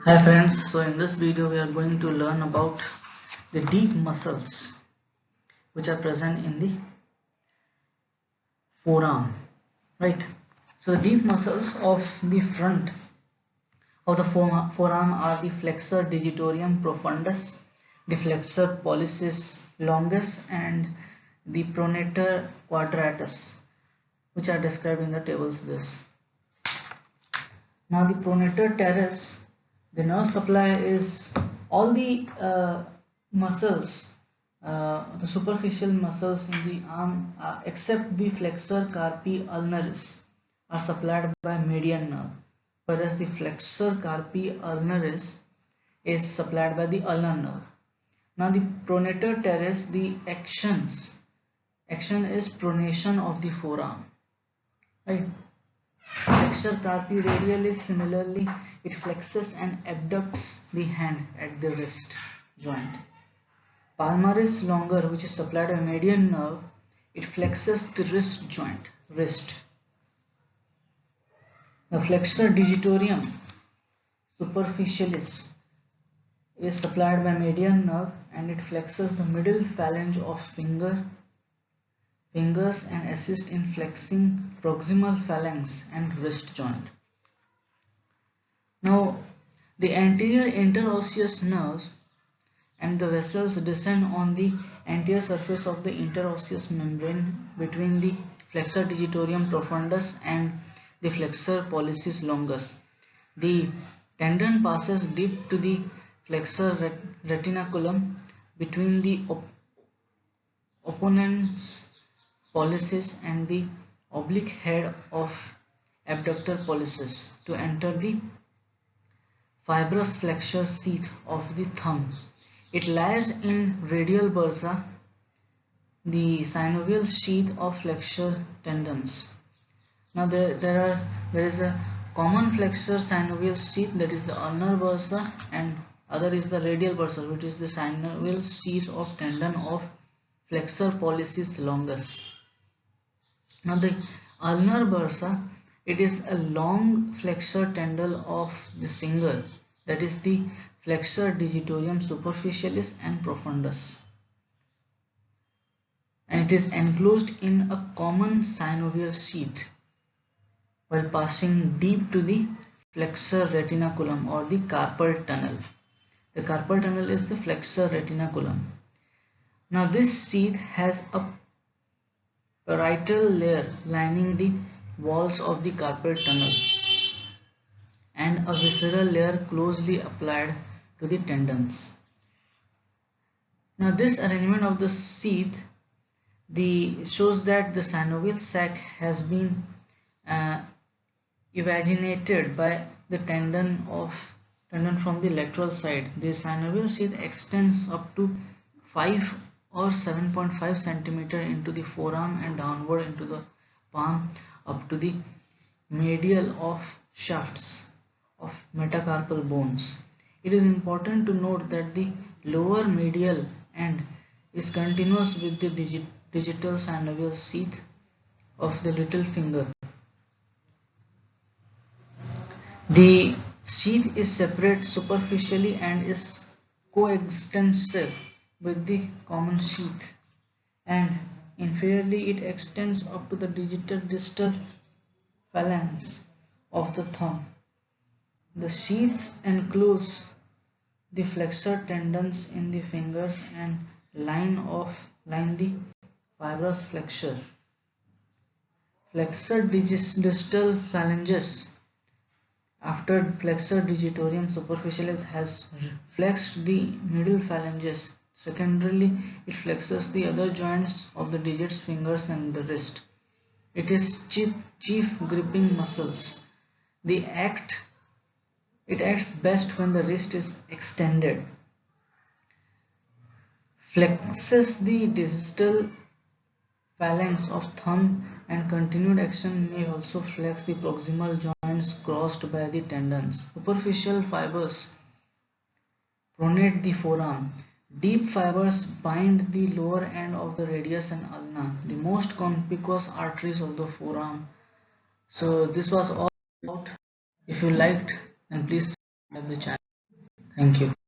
Hi friends, so in this video we are going to learn about the deep muscles which are present in the forearm, right? So the deep muscles of the front of the forearm are the flexor digitorum profundus, the flexor pollicis longus and the pronator quadratus, which are described in the tables this. Now the pronator teres, the nerve supply is all the muscles, the superficial muscles in the arm except the flexor carpi ulnaris are supplied by median nerve, whereas the flexor carpi ulnaris is supplied by the ulnar nerve. Now the pronator teres, the action is pronation of the forearm, right? Flexor carpi radialis, similarly, it flexes and abducts the hand at the wrist joint. Palmaris longer, which is supplied by median nerve, it flexes the wrist joint, wrist. The flexor digitorum superficialis is supplied by median nerve and it flexes the middle phalange of fingers and assists in flexing proximal phalanx and wrist joint. Now, the anterior interosseous nerves and the vessels descend on the anterior surface of the interosseous membrane between the flexor digitorum profundus and the flexor pollicis longus. The tendon passes deep to the flexor retinaculum between the opponent's pollicis and the oblique head of abductor pollicis to enter the fibrous flexure sheath of the thumb. It lies in radial bursa, the synovial sheath of flexure tendons. Now there is a common flexure synovial sheath, that is the ulnar bursa, and other is the radial bursa, which is the synovial sheath of tendon of flexor pollicis longus. Now the ulnar bursa, it is a long flexor tendon of the finger, that is the flexor digitorum superficialis and profundus, and it is enclosed in a common synovial sheath while passing deep to the flexor retinaculum or the carpal tunnel. The carpal tunnel is the flexor retinaculum. Now this sheath has a parietal layer lining the walls of the carpal tunnel and a visceral layer closely applied to the tendons. Now this arrangement of the sheath shows that the synovial sac has been evaginated by the tendon from the lateral side. The synovial sheath extends up to 5 or 7.5 cm into the forearm and downward into the palm up to the medial of shafts of metacarpal bones. It is important to note that the lower medial end is continuous with the digital synovial sheath of the little finger. The sheath is separate superficially and is coextensive with the common sheath, and inferiorly it extends up to the distal phalanx of the thumb. The sheaths enclose the flexor tendons in the fingers and line the fibrous flexure. Flexor distal phalanges, after flexor digitorum superficialis has flexed the middle phalanges, secondarily it flexes the other joints of the digits, fingers and the wrist. It is chief gripping muscles. It acts best when the wrist is extended. Flexes the distal phalanx of thumb, and continued action may also flex the proximal joints crossed by the tendons. Superficial fibers pronate the forearm. Deep fibers bind the lower end of the radius and ulna, the most conspicuous arteries of the forearm. So this was all about. If you liked, then please subscribe the channel. Thank you.